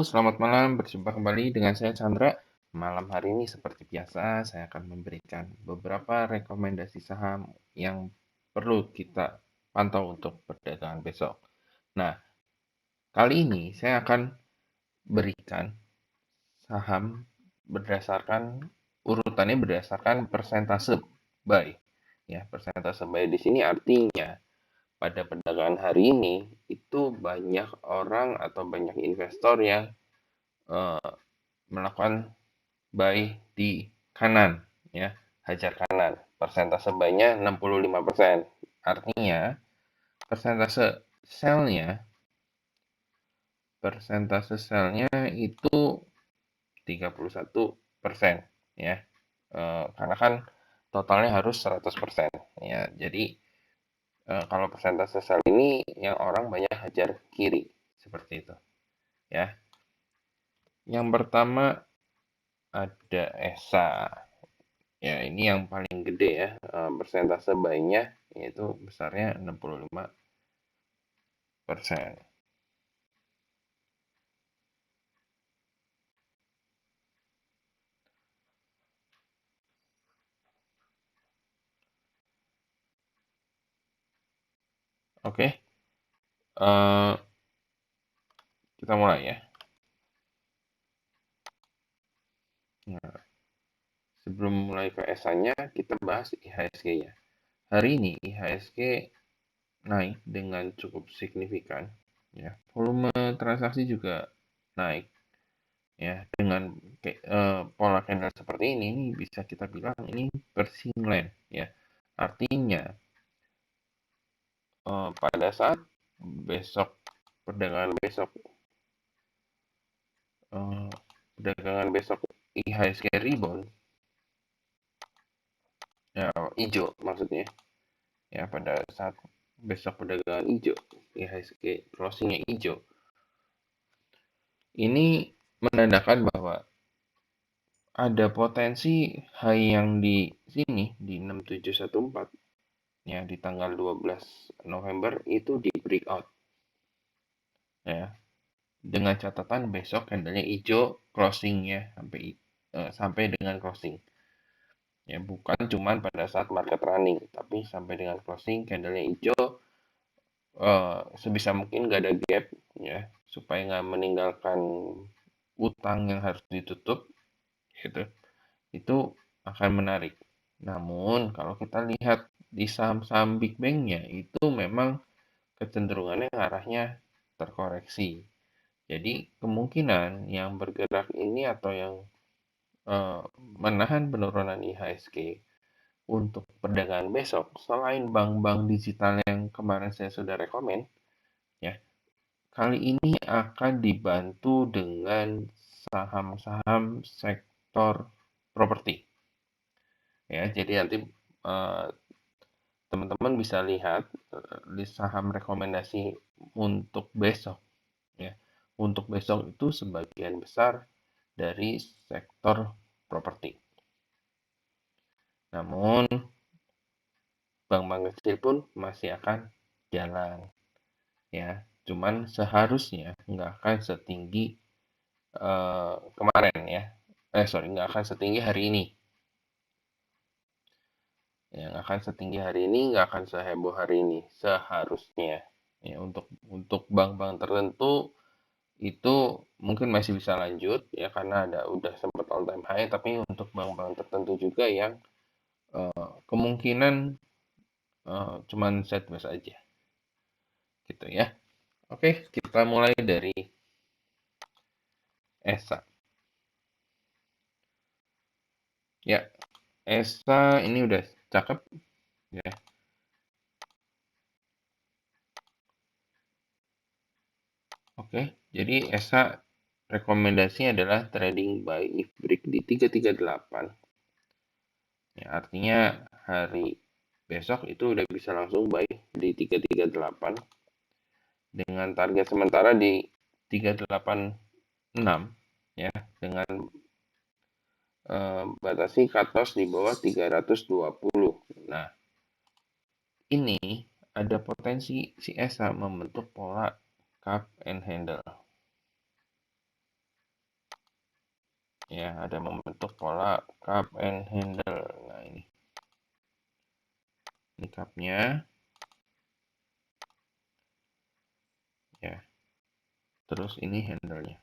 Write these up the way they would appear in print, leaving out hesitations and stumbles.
selamat malam. Berjumpa kembali dengan saya Chandra. Malam hari ini seperti biasa, saya akan memberikan beberapa rekomendasi saham yang perlu kita pantau untuk perdagangan besok. Nah, kali ini saya akan berikan saham urutannya berdasarkan persentase buy. Ya, persentase buy di sini artinya pada perdagangan hari ini itu banyak orang atau banyak investor yang melakukan buy di kanan, ya, hajar kanan. Persentase buy-nya 65%. Artinya persentase sell-nya itu 31%, ya. Karena kan totalnya harus 100%, ya. Jadi kalau persentase sell ini yang orang banyak hajar kiri seperti itu, ya. Yang pertama ada ESA. Ya, ini yang paling gede ya, persentase buy-nya yaitu besarnya 65%. Oke, kita mulai ya. Nah, sebelum mulai ke ESA-nya, kita bahas IHSG-nya. Hari ini IHSG naik dengan cukup signifikan, ya. Volume transaksi juga naik, ya. Dengan pola candle seperti ini bisa kita bilang ini bersih line, ya. Artinya pada saat perdagangan besok IHSG rebound, ya, hijau maksudnya, ya, pada saat besok perdagangan hijau, IHSG closingnya hijau, ini menandakan bahwa ada potensi high yang di sini di 6714, ya, di tanggal 12 November itu di breakout, ya, dengan catatan besok candlenya hijau closingnya sampai dengan closing, ya, bukan cuma pada saat market running tapi sampai dengan closing candlenya hijau, sebisa mungkin nggak ada gap, ya, supaya nggak meninggalkan utang yang harus ditutup gitu. Itu akan menarik. Namun kalau kita lihat di saham-saham big bank-nya itu memang kecenderungannya arahnya terkoreksi. Jadi kemungkinan yang bergerak ini atau yang menahan penurunan IHSG untuk perdagangan besok, selain bank-bank digital yang kemarin saya sudah rekomen, ya, kali ini akan dibantu dengan saham-saham sektor properti, ya. Jadi nanti teman-teman bisa lihat list saham rekomendasi untuk besok, ya. Untuk besok itu sebagian besar dari sektor properti. Namun bank-bank kecil pun masih akan jalan, ya. Cuman seharusnya nggak akan setinggi kemarin, ya. Nggak akan setinggi hari ini. Yang akan setinggi hari ini, nggak akan seheboh hari ini seharusnya. Ya, untuk bank-bank tertentu itu mungkin masih bisa lanjut, ya, karena udah sempat all time high, tapi untuk bank-bank tertentu juga yang kemungkinan cuman sideways aja gitu ya. Oke, kita mulai dari ESA. Ya, ESA ini udah cakep, ya. Oke, jadi ESA rekomendasinya adalah trading buy if break di 338. Ya, artinya hari besok itu udah bisa langsung buy di 338 dengan target sementara di 386, ya, dengan batasi cut loss di bawah 320. Nah, ini ada potensi si ESA membentuk pola cup and handle. Ya, ada membentuk pola cup and handle. Nah, ini cupnya. Ya, terus ini handle-nya.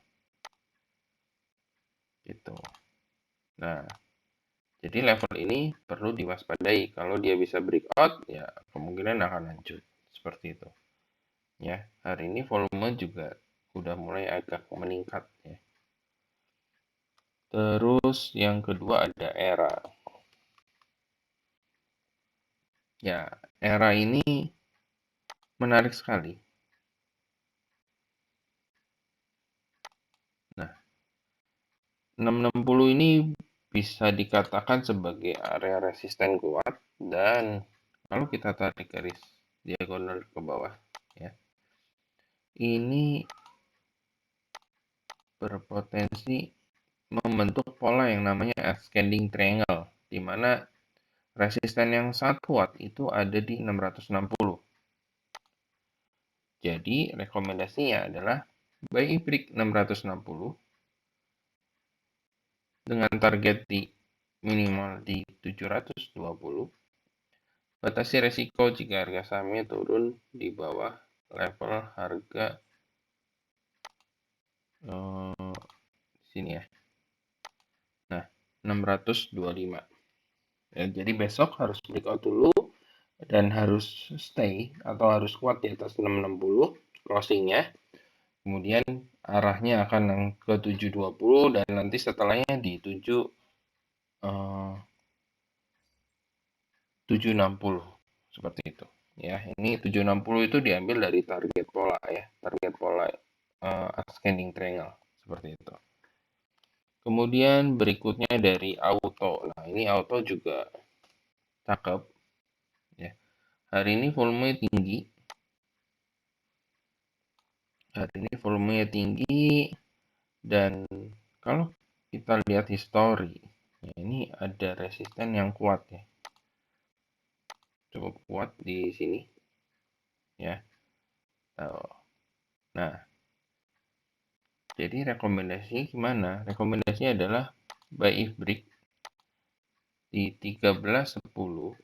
Gitu. Nah, jadi level ini perlu diwaspadai. Kalau dia bisa breakout, ya kemungkinan akan lanjut. Seperti itu. Ya, hari ini volume juga udah mulai agak meningkat ya. Terus yang kedua ada era. Ya, era ini menarik sekali. Nah, 660 ini bisa dikatakan sebagai area resisten kuat, dan kalau kita tarik garis diagonal ke bawah ya, ini berpotensi membentuk pola yang namanya ascending triangle, di mana resisten yang sangat kuat itu ada di 660. Jadi rekomendasinya adalah buy break 660 dengan target di minimal di 720. Batasi resiko jika harga sahamnya turun di bawah level harga sini ya. Nah, 625. Ya, jadi besok harus breakout dulu dan harus stay atau harus kuat di atas 660 closingnya. Kemudian arahnya akan ke 720 dan nanti setelahnya di 760 seperti itu. Ya, ini 760 itu diambil dari target pola ya, target pola ascending triangle seperti itu. Kemudian berikutnya dari auto. Nah, ini auto juga cakep ya. Hari ini volumenya tinggi. Hari ini volumenya tinggi dan kalau kita lihat histori, ya ini ada resisten yang kuat ya. Cukup kuat di sini ya. Nah, jadi rekomendasi gimana? Rekomendasinya adalah buy if break di 13.10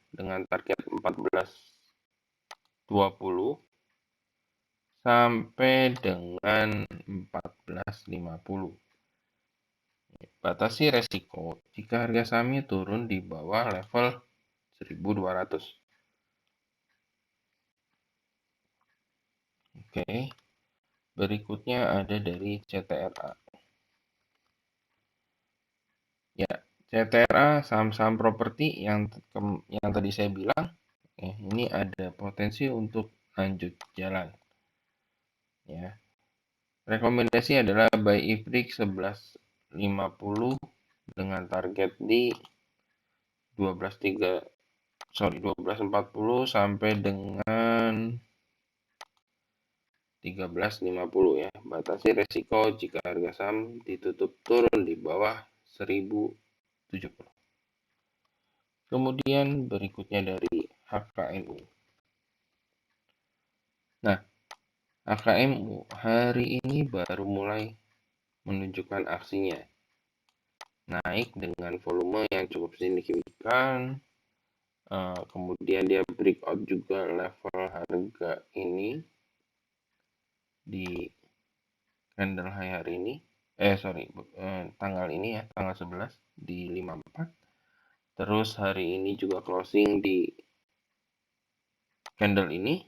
dengan target 14.20 sampai dengan 14.50. Batasi resiko jika harga sahamnya turun di bawah level 1.200. Oke. Berikutnya ada dari CTRA. Ya, CTRA saham-saham properti yang tadi saya bilang, ini ada potensi untuk lanjut jalan. Ya, rekomendasi adalah buy if break 11.50 dengan target di 12.40 sampai dengan 13.50 ya. Batasi resiko jika harga saham ditutup turun di bawah 1.070. Kemudian berikutnya dari HKMU. Nah, HKMU hari ini baru mulai menunjukkan aksinya. Naik dengan volume yang cukup signifikan. Kemudian dia breakout juga level harga ini di candle high hari ini. Tanggal ini ya, tanggal 11 di 54. Terus hari ini juga closing di candle ini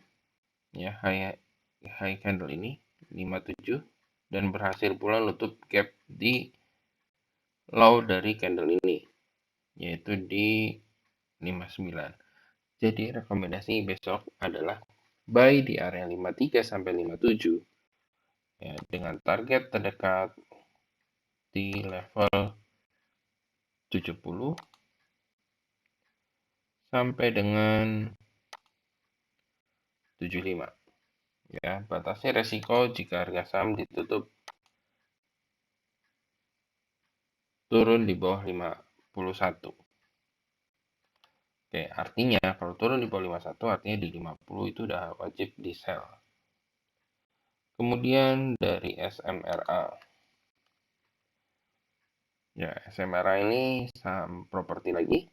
ya, high candle ini 57 dan berhasil pula nutup gap di low dari candle ini yaitu di 59. Jadi rekomendasi besok adalah buy di area 53 sampai 57 ya, dengan target terdekat di level 70 sampai dengan 75. Ya, batasnya resiko jika harga saham ditutup turun di bawah 51. Oke, artinya kalau turun di bawah 51 artinya di 50 itu udah wajib di sell. Kemudian dari SMRA. Ya, SMRA ini saham properti lagi,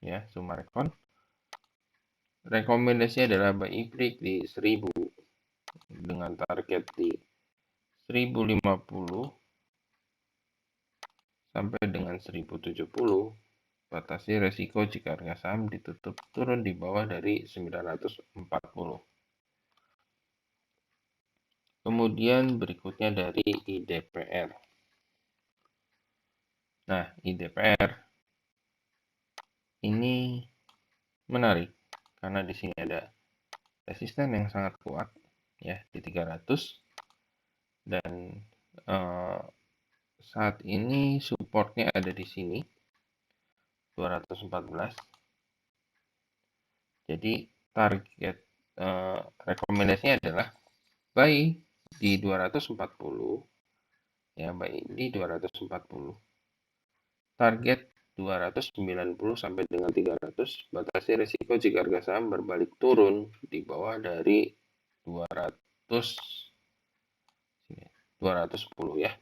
ya, Summarecon. Rekomendasi adalah buy break di 1000 dengan target di 1050 sampai dengan 1070. Batasi resiko jika harga saham ditutup turun di bawah dari 940. Kemudian berikutnya dari IDPR. Nah, IDPR ini menarik karena di sini ada resisten yang sangat kuat, ya, di 300, dan saat ini supportnya ada di sini 214. Jadi target rekomendasinya adalah buy di 240, ya, buy di 240. Target 290 sampai dengan 300. Batasi risiko jika harga saham berbalik turun di bawah dari 210, ya.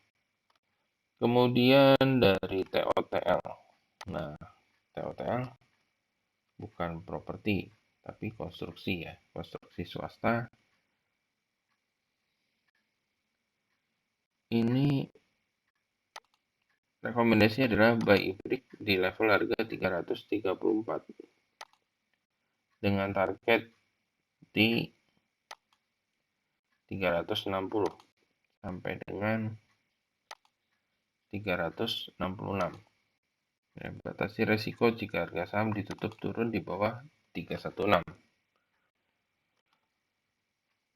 Kemudian dari TOTL. Nah, TOTL bukan properti tapi konstruksi, ya, konstruksi swasta. Ini rekomendasinya adalah buy break di level harga 334 dengan target di 360 sampai dengan 366. Ya, batasi resiko jika harga saham ditutup turun di bawah 316.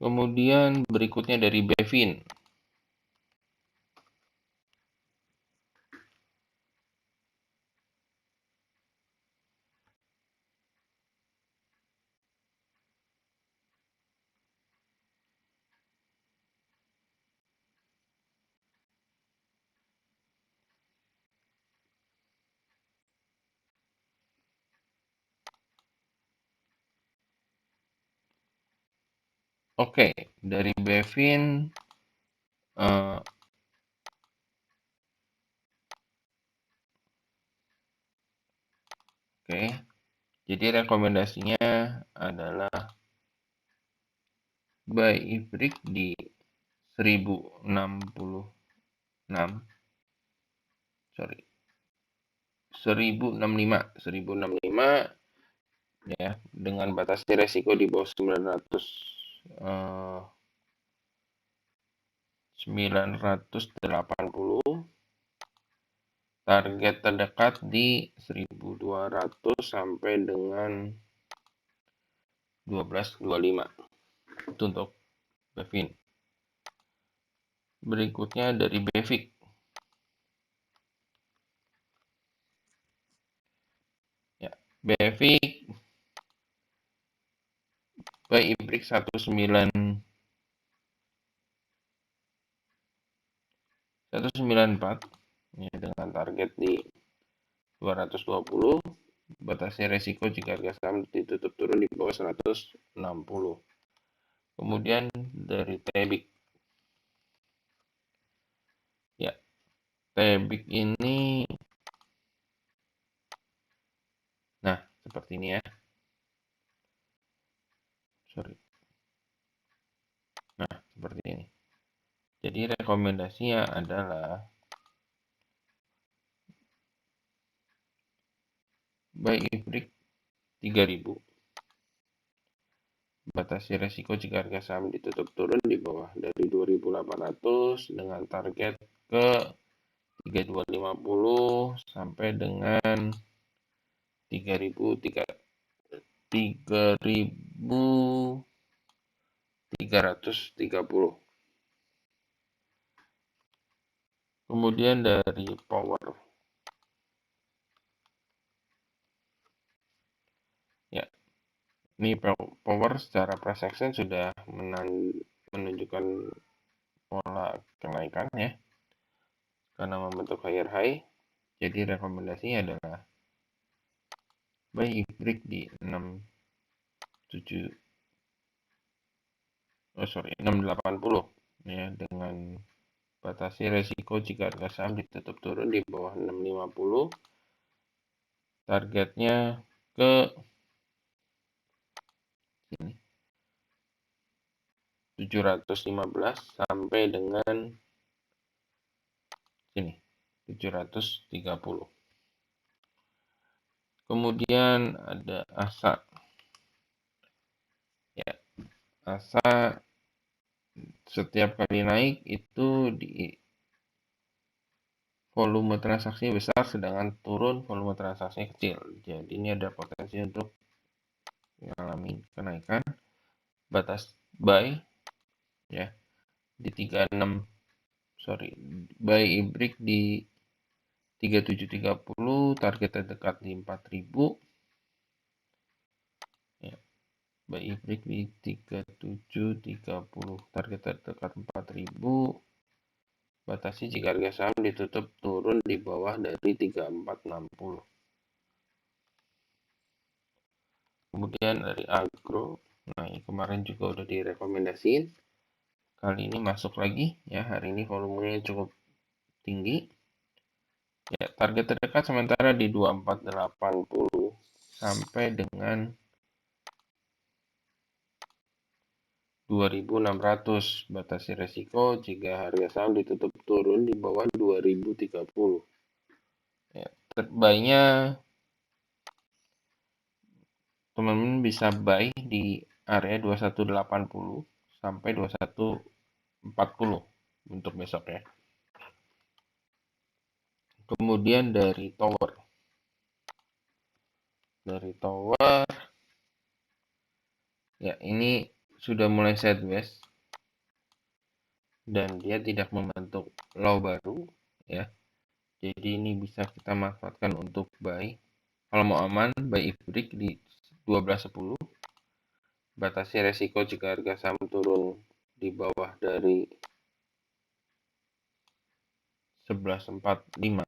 Kemudian berikutnya dari Bevin. Oke, dari Bevin oke. Jadi rekomendasinya adalah buy break di 1066, sorry, 1065, ya, dengan batasi resiko di bawah 980. Target terdekat di 1200 sampai dengan 1225. Itu untuk Bevin. Berikutnya dari Bevik. Ya, Bevik buy break 194, ya, dengan target di 220. Batasi resiko jika harga saham ditutup turun di bawah 160. Kemudian dari Tebik. Ya, Tebik ini, nah, seperti ini, ya. Sorry. Nah, seperti ini. Jadi rekomendasinya adalah buy break 3000. Batasi resiko jika harga saham ditutup turun di bawah dari 2800 dengan target ke 3250 sampai dengan 3330. Kemudian dari Power. Ya, ini Power secara price action sudah menunjukkan pola kenaikan, ya, karena membentuk higher high. Jadi rekomendasinya adalah buy break di 680, ya, dengan Batasi resiko jika harga saham ditutup turun di bawah 650. Targetnya ke sini 715 sampai dengan sini 730. Kemudian ada ASA. Ya, ASA setiap kali naik itu di volume transaksi besar, sedangkan turun volume transaksi kecil. Jadi ini ada potensi untuk mengalami kenaikan. Batas buy ya di 36, buy break di 3730, target terdekat di 4000 ya. Buy break di 3730, target terdekat 4000. Batasi jika harga saham ditutup turun di bawah dari 3460. Kemudian dari agro, nah ini kemarin juga udah direkomendasiin, kali ini masuk lagi ya. Hari ini volumenya cukup tinggi ya. Target terdekat sementara di 2480 sampai dengan 2600. Batasi resiko jika harga saham ditutup turun di bawah 2030 ya. Terbaiknya teman-teman bisa buy di area 2180 sampai 2140 untuk besok ya. Kemudian dari tower ya, ini sudah mulai sideways dan dia tidak membentuk low baru ya. Jadi ini bisa kita manfaatkan untuk buy. Kalau mau aman, buy break di 1210. Batasi resiko jika harga saham turun di bawah dari 1145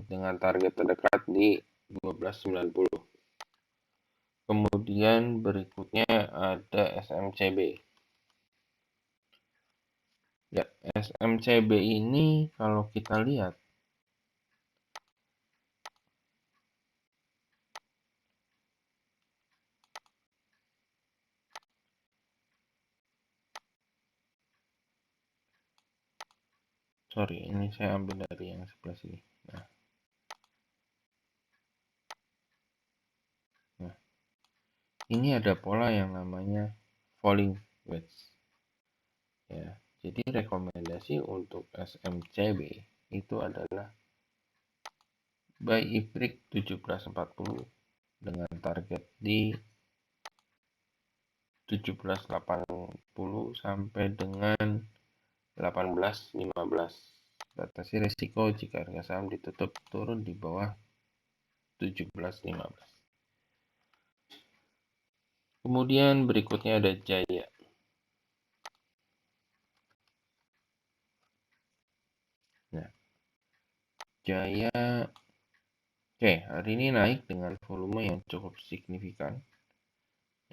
dengan target terdekat di 1290. Kemudian berikutnya ada SMCB. Ya, SMCB ini kalau kita lihat ini saya ambil dari yang sebelah sini. Nah, ini ada pola yang namanya falling wedge. Ya, jadi rekomendasi untuk SMCB itu adalah buy break 1740 dengan target di 1780 sampai dengan 1815. Batasi risiko jika harga saham ditutup turun di bawah 1715. Kemudian berikutnya ada Jaya. Nah, Jaya oke, hari ini naik dengan volume yang cukup signifikan.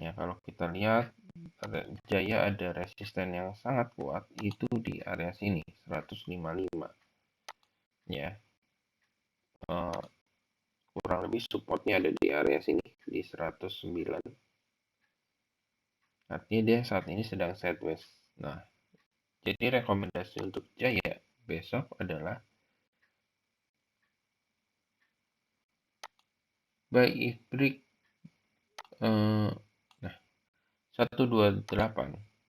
Ya, kalau kita lihat Jaya ada resisten yang sangat kuat itu di area sini 155. Ya. Kurang lebih supportnya ada di area sini di 109. Artinya dia saat ini sedang sideways. Nah, jadi rekomendasi untuk Jaya besok adalah buy break 128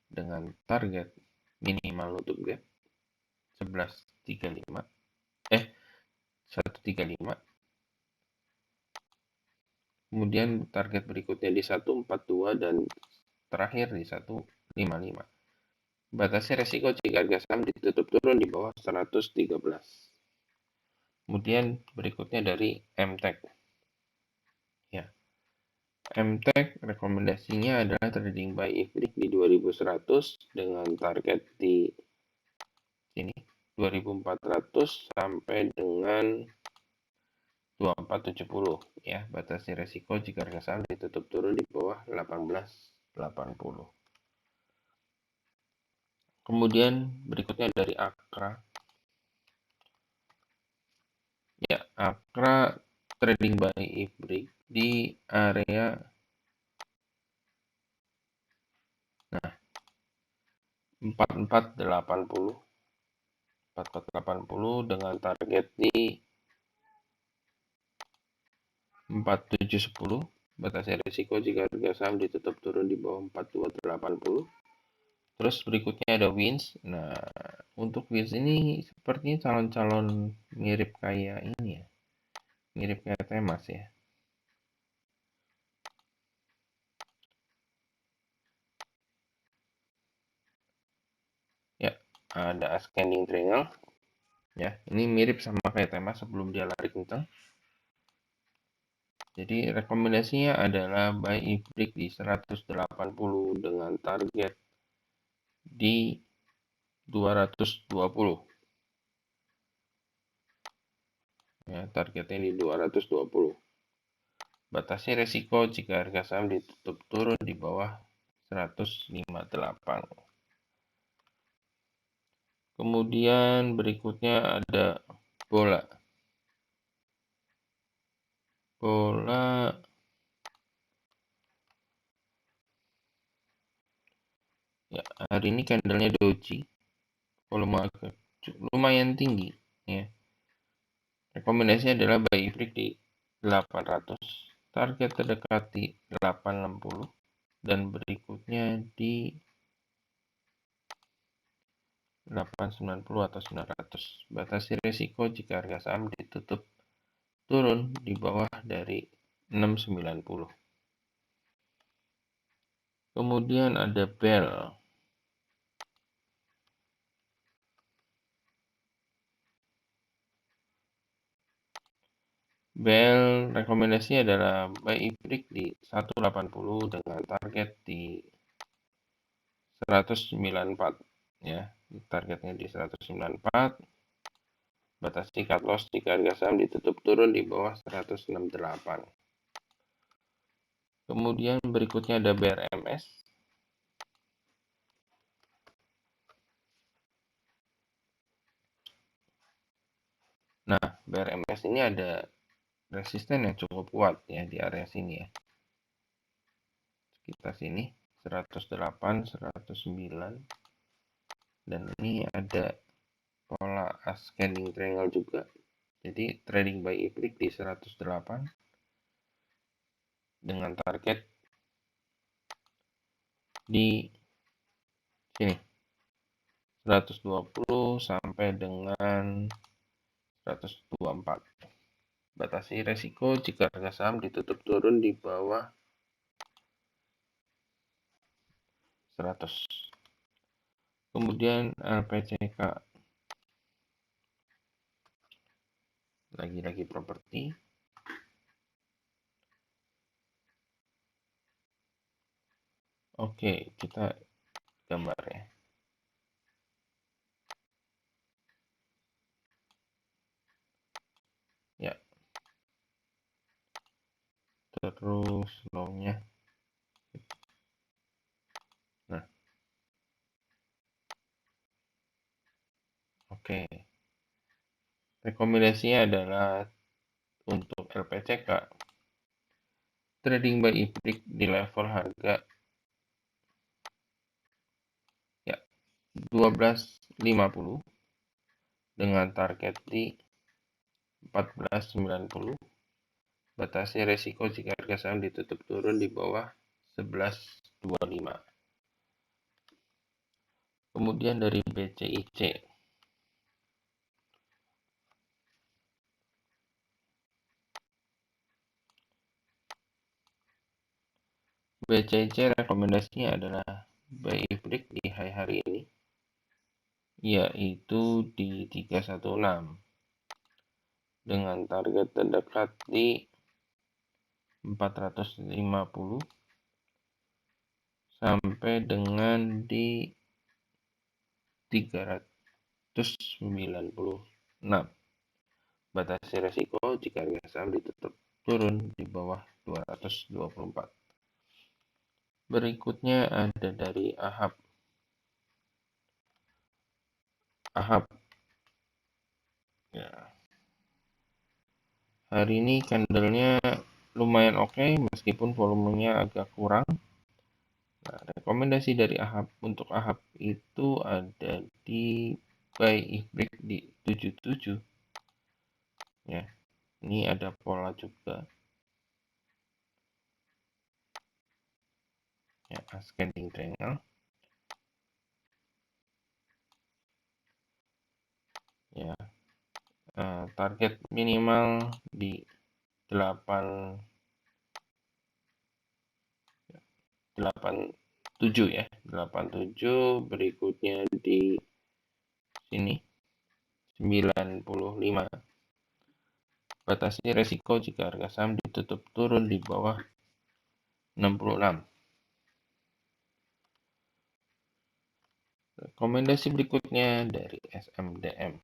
dengan target minimal nutup gap 1135 135. Kemudian target berikutnya di 142 dan terakhir di 155. Batasi resiko jika harga saham ditutup turun di bawah 113. Kemudian berikutnya dari MTech. Ya. MTech rekomendasinya adalah trading buy break di 2100 dengan target di sini 2400 sampai dengan 2470 ya. Batasi resiko jika harga saham ditutup turun di bawah 1880. Kemudian berikutnya dari Akra. Ya, Akra trading by Ibrik di area 4480 dengan target di 4710. Batasnya risiko jika harga saham ditutup turun di bawah 4280. Terus berikutnya ada Wins. Nah, untuk Wins ini sepertinya calon-calon mirip kayak ini ya. Mirip kayak Temas ya. Ya, ada ascending triangle. Ya, ini mirip sama kayak Temas sebelum dia lari kencang. Jadi rekomendasinya adalah buy Ibrik di 180 dengan target di 220. Ya, targetnya di 220. Batasnya resiko jika harga saham ditutup turun di bawah 158. Kemudian berikutnya ada bola. Bola ya, hari ini candlenya doji, volume agak lumayan tinggi ya. Rekomendasinya adalah buy Ibrik di 800, target terdekat di 860 dan berikutnya di 890 atau 900. Batasi risiko jika harga saham ditutup turun di bawah dari 690. Kemudian ada Bell. Bell rekomendasinya adalah buy Ibrik di 180 dengan target di 194 ya. Targetnya di 194. Batasi cut loss jika harga saham ditutup turun di bawah 168. Kemudian berikutnya ada BRMS. Nah, BRMS ini ada resisten yang cukup kuat ya di area sini ya. Sekitar sini 108, 109. Dan ini ada pola ascending triangle juga. Jadi trading buy Ibrik di 108 dengan target di sini 120 sampai dengan 124. Batasi resiko jika harga saham ditutup turun di bawah 100. Kemudian LPCK, lagi-lagi properti. Oke, kita gambar ya. Ya, terus lownya. Nah, oke. Rekomendasinya adalah untuk LPCK trading buy Ibrik di level harga ya 12.50 dengan target di 14.90. Batasnya resiko jika harga saham ditutup turun di bawah 11.25. Kemudian dari BCIC. BCIC rekomendasinya adalah buy Ibrik di high hari ini, yaitu di 316 dengan target terdekat di 450 sampai dengan di 396. Batasi resiko jika harga saham ditutup turun di bawah 224. Berikutnya ada dari AHAB. AHAB. Ya, hari ini candlenya lumayan oke, meskipun volumenya agak kurang. Nah, rekomendasi dari AHAB untuk AHAB itu ada di buy if break di 77. Ya, ini ada pola juga. Ya, ascending triangle. Ya, target minimal di 87 ya, 87, berikutnya di sini 95. Batasi resiko jika harga saham ditutup turun di bawah 66. Rekomendasi berikutnya dari SMDM.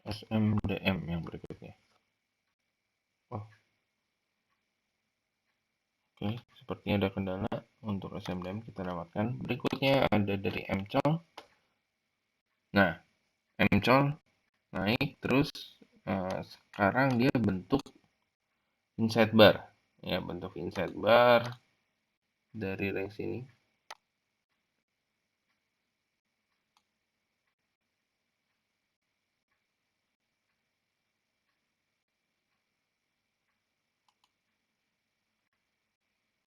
SMDM yang berikutnya. Oh, oke, sepertinya ada kendala untuk SMDM, kita lewatkan. Berikutnya ada dari MCOL. Nah, MCOL naik terus, sekarang dia bentuk inside bar. Ya, bentuk inside bar dari range ini.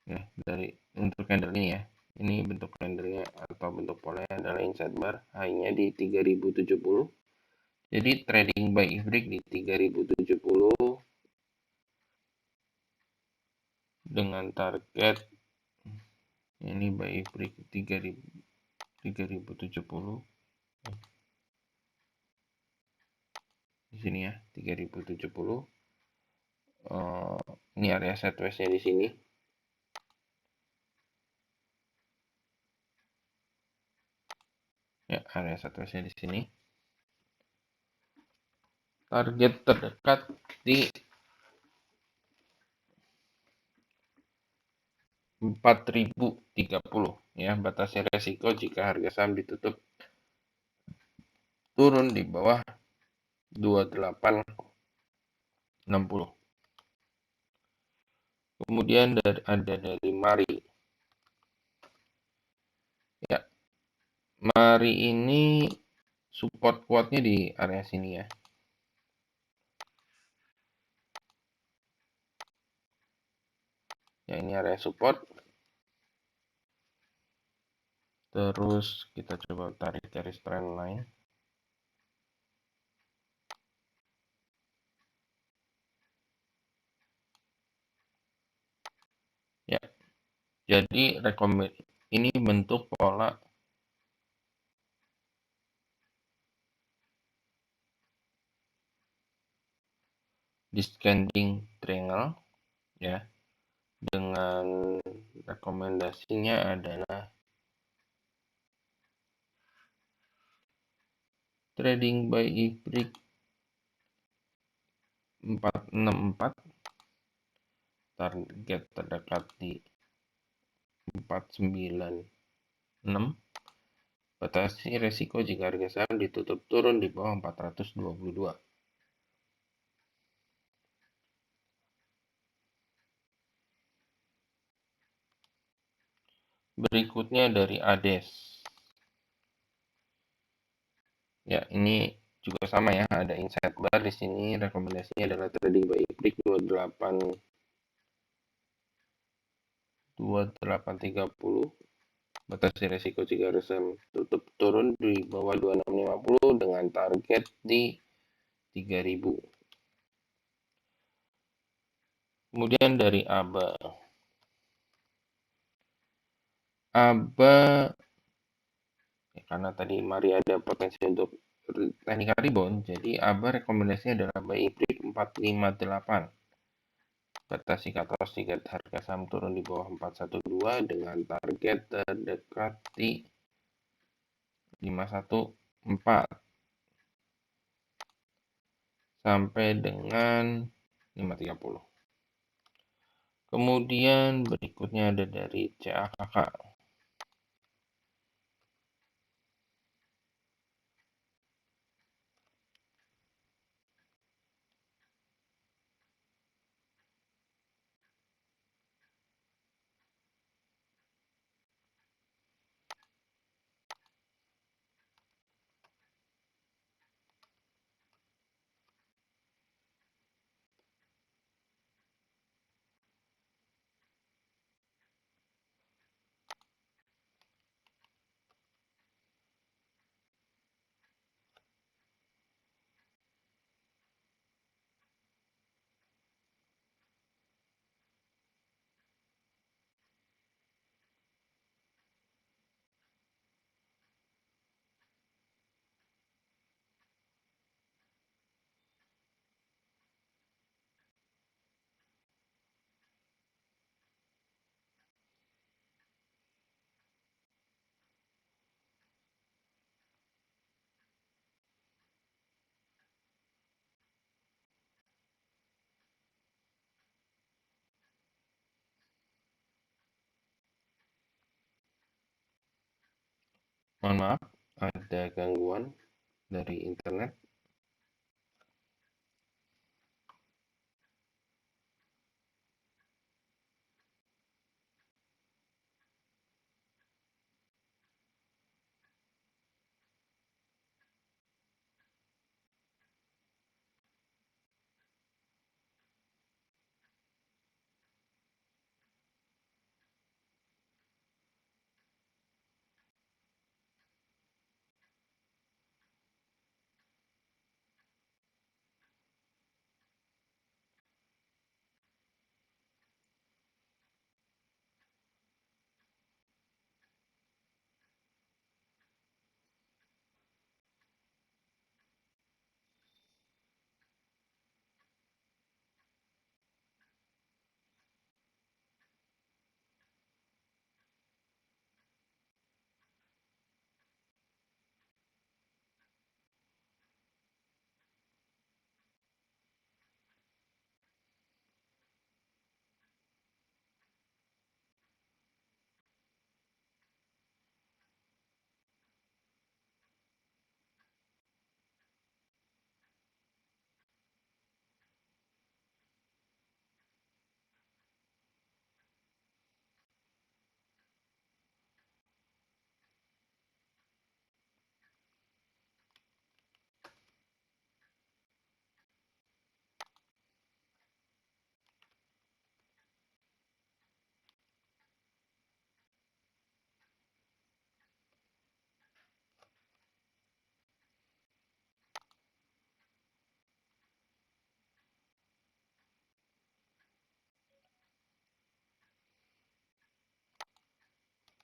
Ya, dari untuk candle ini ya. Ini bentuk candlenya atau bentuk polanya adalah inside bar, high-nya di 3070. Jadi trading buy if break di 3070 dengan target ini buy if break 3070 di sini ya, 3070. Ini area sideways-nya di sini. Ya, area sideways-nya di sini. Target terdekat di 4030 ya, batasi resiko jika harga saham ditutup turun di bawah 2860. Kemudian ada dari Mari. Ya, Mari ini support kuatnya di area sini ya. Ya, ini area support. Terus kita coba tarik garis trend line. Ya, Jadi ini bentuk pola descending triangle ya, dengan rekomendasinya adalah trading by IPRIC 464, target terdekat di 496, batasi resiko jika harga saham ditutup turun di bawah 422. Berikutnya dari ADES. Ya, ini juga sama ya, ada insight bar di sini. Rekomendasinya adalah trading by IPRIC 2830. Batasi resiko jika harga tutup turun di bawah 2650 dengan target di 3000. Kemudian dari ABA. ABA ya, karena tadi mari ada potensi untuk technical rebound, jadi ABA rekomendasinya adalah buy IPRIC 458. Batasi cut loss jika harga saham turun di bawah 412 dengan target terdekat di 514 sampai dengan 530. Kemudian berikutnya ada dari CAKK. Mohon maaf, ada gangguan dari internet.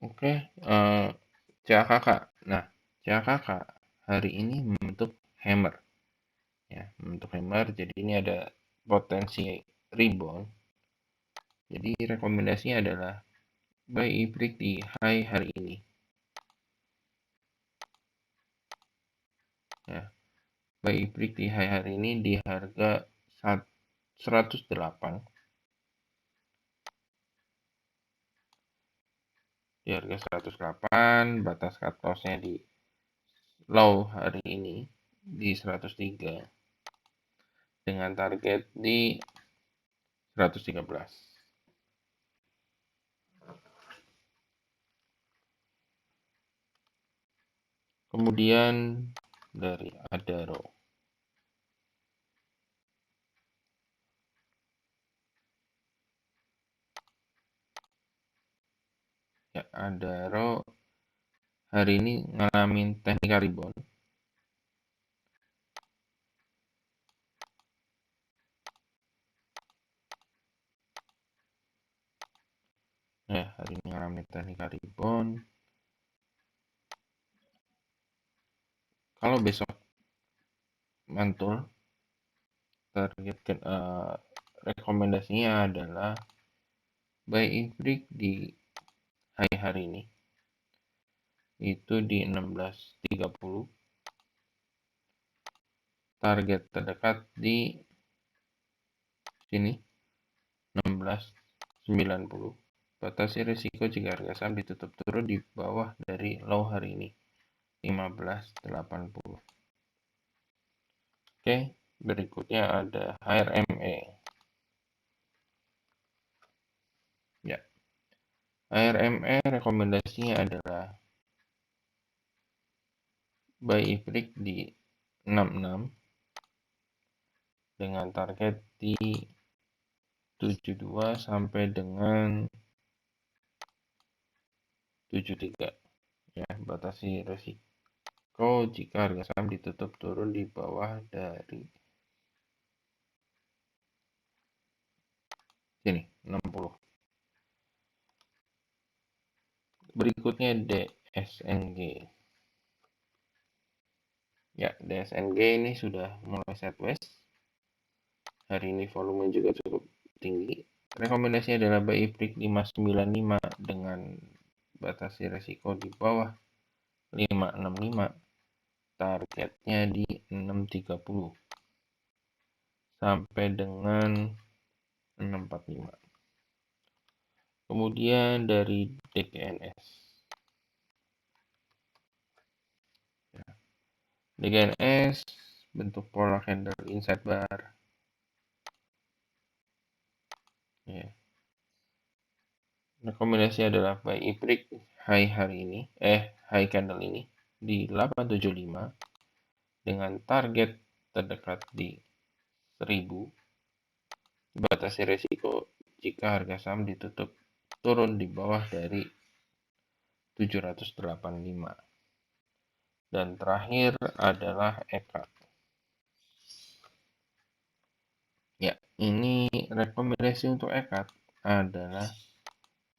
Oke, CAKK. Nah, CAKK hari ini membentuk hammer ya, membentuk hammer. Jadi ini ada potensi rebound. Jadi rekomendasinya adalah buy break di high hari ini. Ya, buy break di high hari ini di harga 108. Di harga 108, batas cut loss-nya di low hari ini di 103 dengan target di 113. Kemudian dari Adaro. Ya, Adaro hari ini ngalamin technical rebound. Ya, hari ini ngalamin technical rebound. Kalau besok mantul, target rekomendasinya adalah buy break di high hari ini itu di 16.30, target terdekat di sini 16.90. Batasi risiko jika harga saham ditutup turun di bawah dari low hari ini 15.80. Oke, berikutnya ada HRME. Ya, HRME rekomendasinya adalah buy break di 66 dengan target di 72 sampai dengan 73. Ya, batasi risiko jika harga saham ditutup turun di bawah dari sini 60. Berikutnya DSNG. Ya, DSNG ini sudah mulai sideways. Hari ini volume juga cukup tinggi. Rekomendasinya adalah buy break 595 dengan batasi risiko di bawah 565. Targetnya di 630 sampai dengan 645. Kemudian dari DGNS. DGNS bentuk pola candle inside bar. Ya. Rekomendasi adalah buy break high hari ini, high candle ini di 875 dengan target terdekat di 1000. Batasi risiko jika harga saham ditutup turun di bawah dari 785. Dan terakhir adalah EKA. Ya, ini rekomendasi untuk EKA adalah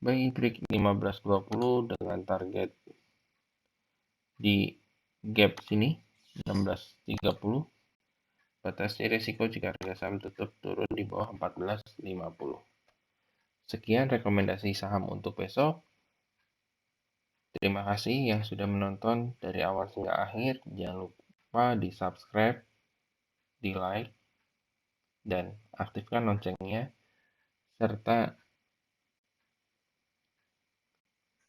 buy break 1520 dengan target di gap sini 1630. Batasi risiko jika harga saham tutup turun di bawah 1450. Sekian rekomendasi saham untuk besok. Terima kasih yang sudah menonton dari awal hingga akhir. Jangan lupa di subscribe, di like, dan aktifkan loncengnya, serta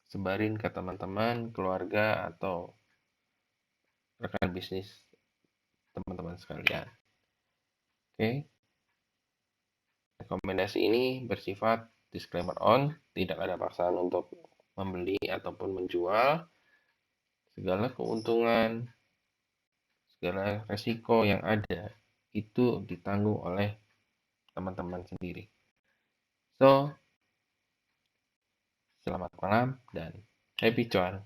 sebarin ke teman-teman, keluarga, atau rekan bisnis teman-teman sekalian. Oke, rekomendasi ini bersifat disclaimer on, tidak ada paksaan untuk membeli ataupun menjual. Segala keuntungan, segala resiko yang ada itu ditanggung oleh teman-teman sendiri. So, selamat malam dan happy cuan.